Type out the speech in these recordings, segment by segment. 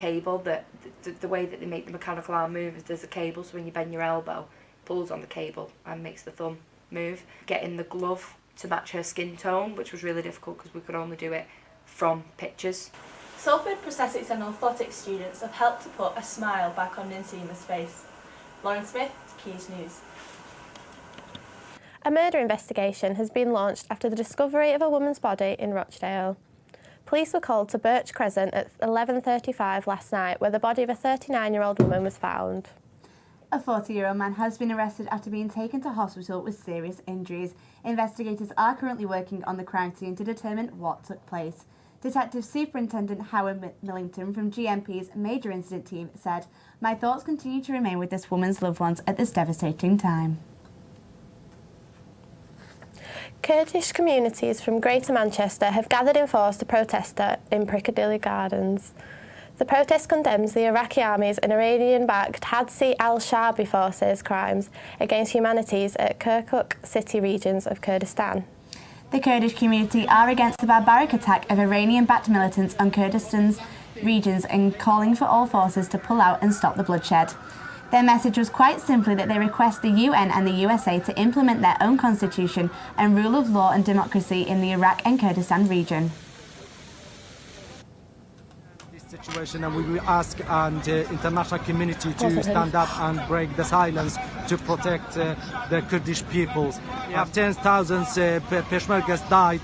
cable, that the way that they make the mechanical arm move is there's a cable, so when you bend your elbow, it pulls on the cable and makes the thumb move. Getting the glove to match her skin tone, which was really difficult because we could only do it from pictures. Salford prosthetics and orthotics students have helped to put a smile back on Nsima's face. Lauren Smith, Quays News. A murder investigation has been launched after the discovery of a woman's body in Rochdale. Police were called to Birch Crescent at 11:35 last night, where the body of a 39-year-old woman was found. A 40-year-old man has been arrested after being taken to hospital with serious injuries. Investigators are currently working on the crime scene to determine what took place. Detective Superintendent Howard Millington from GMP's Major Incident Team said, "My thoughts continue to remain with this woman's loved ones at this devastating time." Kurdish communities from Greater Manchester have gathered in force to protest in Piccadilly Gardens. The protest condemns the Iraqi army's and Iranian-backed Hadsi al-Shabi forces' crimes against humanities at Kirkuk city regions of Kurdistan. The Kurdish community are against the barbaric attack of Iranian-backed militants on Kurdistan's regions and calling for all forces to pull out and stop the bloodshed. Their message was quite simply that they request the UN and the USA to implement their own constitution and rule of law and democracy in the Iraq and Kurdistan region. This situation, and we will ask the international community to stand up and break the silence to protect the Kurdish peoples. We have tens of thousands Peshmergas died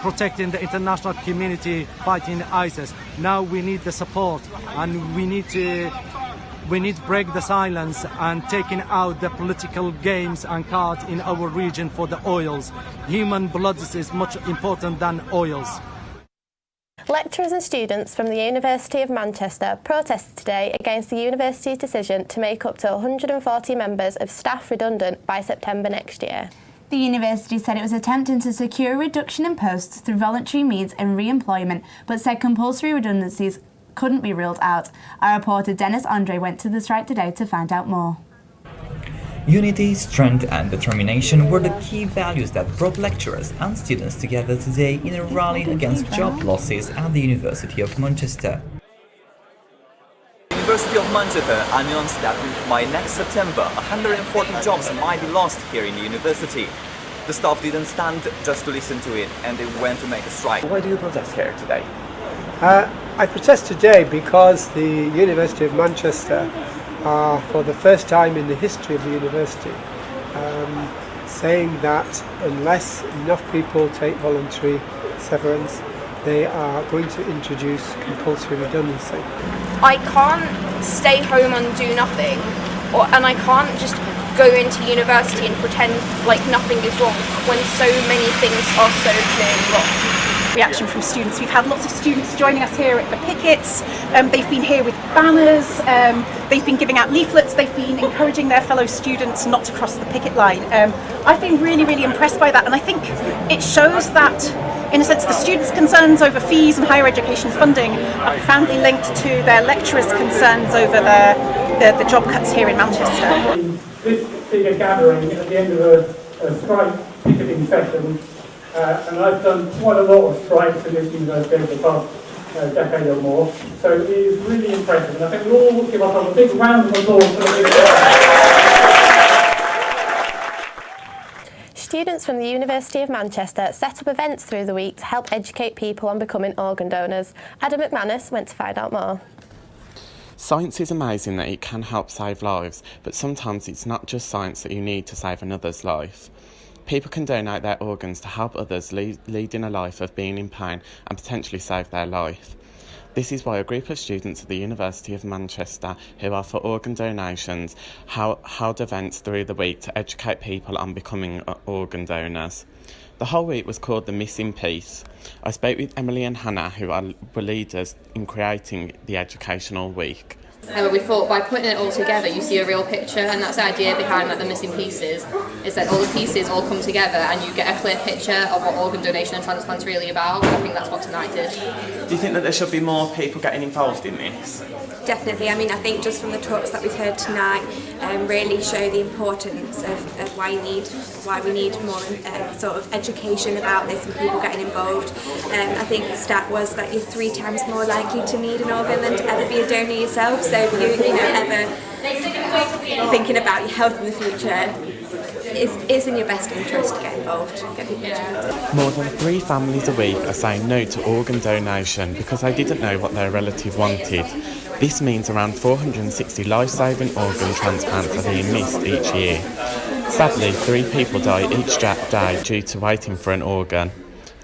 protecting the international community fighting ISIS. Now we need the support, and we need to break the silence and taking out the political games and cards in our region for the oils. Human blood is much important than oils. Lecturers and students from the University of Manchester protested today against the university's decision to make up to 140 members of staff redundant by September next year. The university said it was attempting to secure a reduction in posts through voluntary means and re-employment, but said compulsory redundancies couldn't be ruled out. Our reporter Dennis Andre went to the strike today to find out more. Unity, strength and determination were the key values that brought lecturers and students together today in a rally against job losses at the University of Manchester. The University of Manchester announced that by next September 140 jobs might be lost here in the university. The staff didn't stand just to listen to it, and they went to make a strike. Why do you protest here today? I protest today because the University of Manchester are, for the first time in the history of the university, saying that unless enough people take voluntary severance, they are going to introduce compulsory redundancy. I can't stay home and do nothing, and I can't just go into university and pretend like nothing is wrong when so many things are so clearly wrong. Reaction from students. We've had lots of students joining us here at the pickets. They've been here with banners, they've been giving out leaflets, they've been encouraging their fellow students not to cross the picket line. I've been really impressed by that, and I think it shows that, in a sense, the students' concerns over fees and higher education funding are profoundly linked to their lecturers' concerns over the job cuts here in Manchester. This bigger gathering at the end of a strike picketing session, and I've done quite a lot of strikes in this university over the past decade or more, so it is really impressive, and I think we all give ourselves a big round of applause for the big Students from the University of Manchester set up events through the week to help educate people on becoming organ donors. Adam McManus went to find out more. Science is amazing that it can help save lives, but sometimes it's not just science that you need to save another's life. People can donate their organs to help others leading a life of being in pain and potentially save their life. This is why a group of students at the University of Manchester who are for organ donations held events through the week to educate people on becoming organ donors. The whole week was called The Missing Piece. I spoke with Emily and Hannah, who were leaders in creating the educational week. We thought by putting it all together you see a real picture, and that's the idea behind the missing pieces, is that all the pieces all come together and you get a clear picture of what organ donation and transplant's really about. I think that's what tonight did. Do you think that there should be more people getting involved in this? Definitely. I mean, I think just from the talks that we've heard tonight, really show the importance of why we need more sort of education about this and people getting involved. I think the stat was that you're 3 times more likely to need an organ than to ever be a donor yourself. So if you ever thinking about your health in the future, it's in your best interest to get involved, get people educated. More than 3 families a week are saying no to organ donation because they didn't know what their relative wanted. This means around 460 life-saving organ transplants are being missed each year. Sadly, 3 people die each day due to waiting for an organ.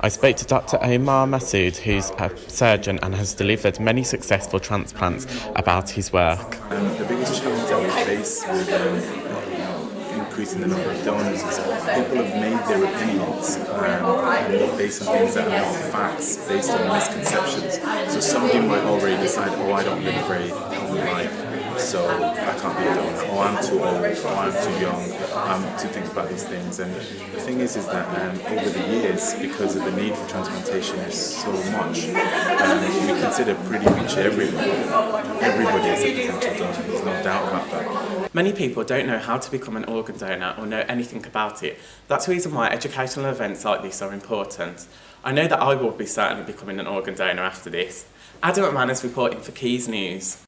I spoke to Dr. Omar Masood, who's a surgeon and has delivered many successful transplants, about his work. The biggest challenge that we face with increasing the number of donors is people have made their opinions based on things that are not facts, based on misconceptions. So somebody might already decide, oh, I don't live a very healthy life, so I can't be a donor, or I'm too old, or I'm too young to think about these things. And the thing is that over the years, because of the need for transplantation is so much, we consider pretty much everybody as a potential donor. There's no doubt about that. Many people don't know how to become an organ donor or know anything about it. That's the reason why educational events like this are important. I know that I will be certainly becoming an organ donor after this. Adam McMahon is reporting for Quays News.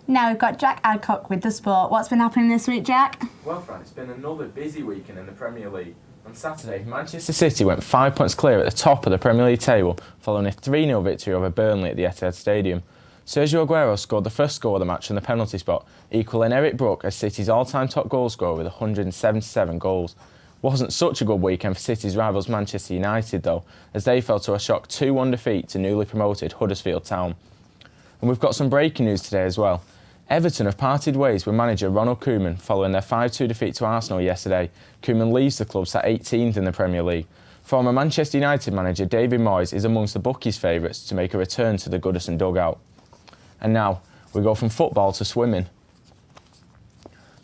Now we've got Jack Adcock with the sport. What's been happening this week, Jack? Well, Fran, it's been another busy weekend in the Premier League. On Saturday, Manchester City went 5 points clear at the top of the Premier League table following a 3-0 victory over Burnley at the Etihad Stadium. Sergio Aguero scored the first score of the match from the penalty spot, equalling Eric Brook as City's all-time top goal scorer with 177 goals. Wasn't such a good weekend for City's rivals Manchester United though, as they fell to a shock 2-1 defeat to newly promoted Huddersfield Town. And we've got some breaking news today as well. Everton have parted ways with manager Ronald Koeman following their 5-2 defeat to Arsenal yesterday. Koeman leaves the club sat 18th in the Premier League. Former Manchester United manager David Moyes is amongst the bookies' favourites to make a return to the Goodison dugout. And now, we go from football to swimming.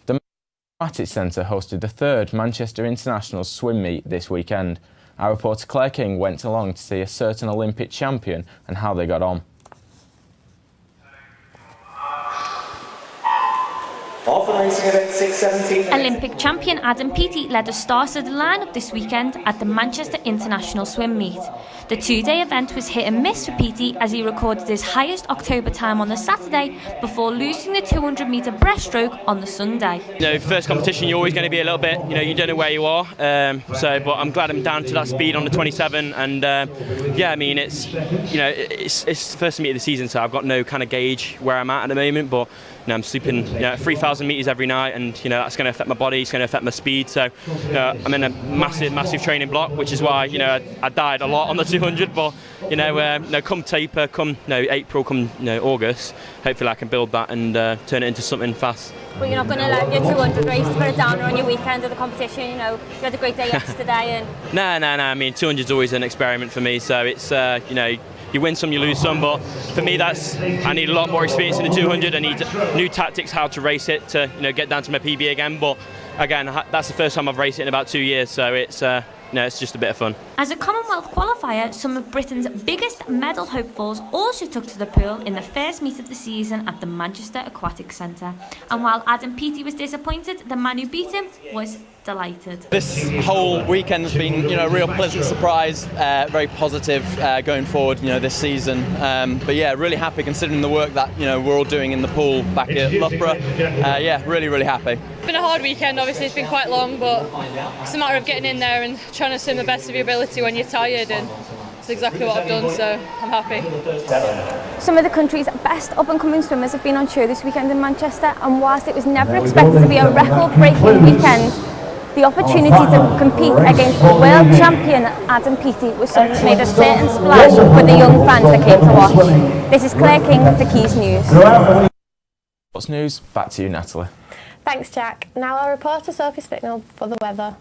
The Aquatics Centre hosted the 3rd Manchester International Swim Meet this weekend. Our reporter Claire King went along to see a certain Olympic champion and how they got on. Olympic champion Adam Peaty led the star-studded lineup this weekend at the Manchester International Swim Meet. The 2-day event was hit and miss for Peaty as he recorded his highest October time on the Saturday before losing the 200-metre breaststroke on the Sunday. First competition, you're always going to be a little bit, you don't know where you are. But I'm glad I'm down to that speed on the 27, and it's the first meet of the season, so I've got no kind of gauge where I'm at the moment. But I'm sleeping 3,000 metres every night, and that's going to affect my body, it's going to affect my speed. So I'm in a massive training block, which is why I died a lot on the 200. But come taper, come April, come August, hopefully I can build that and turn it into something fast. Well, you're not going to let your 200 race put a downer on your weekend of the competition. You had a great day yesterday, and No. I mean, 200 is always an experiment for me. So it's you win some, you lose some, but for me I need a lot more experience in the 200. I need new tactics how to race it to get down to my PB again. But again, that's the first time I've raced it in about 2 years, so it's just a bit of fun. As a Commonwealth qualifier, some of Britain's biggest medal hopefuls also took to the pool in the first meet of the season at the Manchester Aquatics Centre. And while Adam Peaty was disappointed, the man who beat him was delighted. This whole weekend has been, a real pleasant surprise, very positive going forward, this season. But yeah, really happy considering the work that, we're all doing in the pool back at Loughborough. Really happy. It's been a hard weekend, obviously it's been quite long, but it's a matter of getting in there and trying to swim the best of your ability when you're tired, and it's exactly what I've done, so I'm happy. Some of the country's best up-and-coming swimmers have been on show this weekend in Manchester, and whilst it was never expected to be a record-breaking weekend, the opportunity to compete against world champion Adam Peaty was something that made a certain splash with the young fans that came to watch. This is Claire King for Quays News. What's news? Back to you, Natalie. Thanks, Jack. Now our reporter Sophie Spicknell for the weather.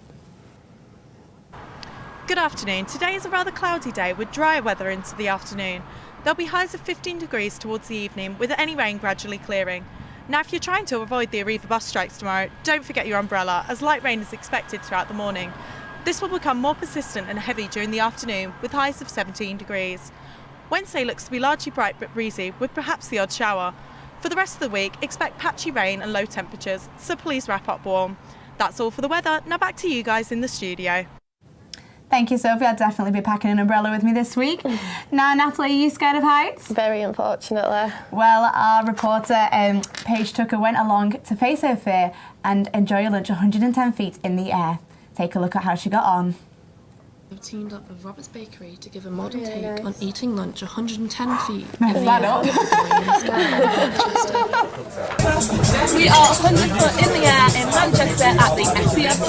Good afternoon. Today is a rather cloudy day with dry weather into the afternoon. There'll be highs of 15 degrees towards the evening, with any rain gradually clearing. Now, if you're trying to avoid the Arriva bus strikes tomorrow, don't forget your umbrella, as light rain is expected throughout the morning. This will become more persistent and heavy during the afternoon, with highs of 17 degrees. Wednesday looks to be largely bright but breezy, with perhaps the odd shower. For the rest of the week, expect patchy rain and low temperatures, so please wrap up warm. That's all for the weather. Now back to you guys in the studio. Thank you, Sophie. I'll definitely be packing an umbrella with me this week. Now, Natalie, are you scared of heights? Very unfortunately. Well, our reporter, Paige Tucker, went along to face her fear and enjoy a lunch 110 feet in the air. Take a look at how she got on. I've teamed up with Robert's Bakery to give a modern take on eating lunch 110 feet. Mess that up. We are 100 foot in the air in Manchester at the SCFC.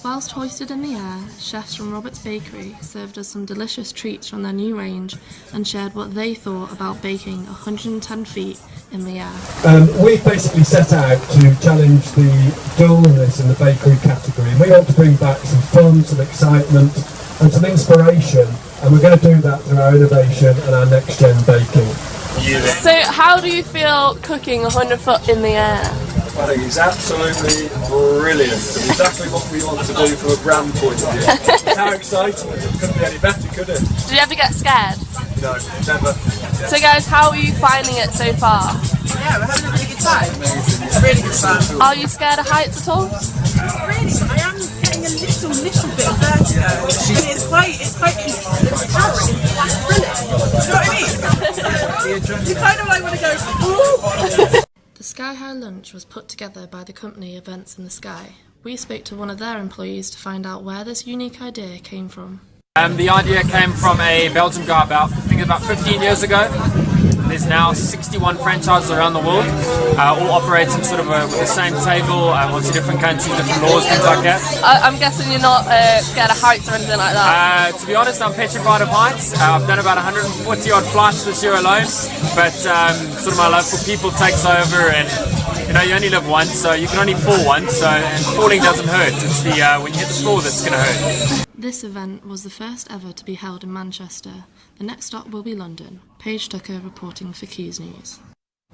Whilst hoisted in the air, chefs from Robert's Bakery served us some delicious treats from their new range and shared what they thought about baking 110 feet in the air. We basically set out to challenge the dullness in the bakery category, and we want to bring back some fun, some excitement and some inspiration, and we're going to do that through our innovation and our next gen baking. So how do you feel cooking 100 foot in the air? I think it's absolutely brilliant. It's exactly what we want to do from a brand point of view. How exciting! It couldn't be any better, could it? Did you ever get scared? No, never. So guys, how are you finding it so far? Yeah, we're having a really good time. It's a really good time. Are you scared of heights at all? Not really, but I am getting a little bit of vertigo. And it's quite empowering. It's brilliant. You know what I mean? You kind of like want to go, ooh! The Sky High Lunch was put together by the company Events in the Sky. We spoke to one of their employees to find out where this unique idea came from. The idea came from a Belgian guy about 15 years ago. There's now 61 franchises around the world, all operating sort of with the same table, lots of different countries, different laws, things like that. I'm guessing you're not scared of heights or anything like that? To be honest, I'm petrified of heights. I've done about 140 odd flights this year alone, but sort of my love for people takes over, and you know, you only live once, so you can only fall once, and falling doesn't hurt. It's the when you hit the floor that's going to hurt. This event was the first ever to be held in Manchester. The next stop will be London. Paige Tucker reporting for Quays News.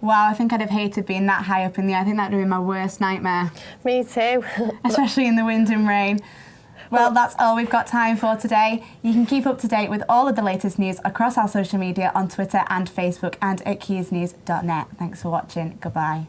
Wow, I think I'd have hated being that high up in the air. I think that would have been my worst nightmare. Me too. Especially in the wind and rain. Well, that's all we've got time for today. You can keep up to date with all of the latest news across our social media on Twitter and Facebook and at quaysnews.net. Thanks for watching. Goodbye.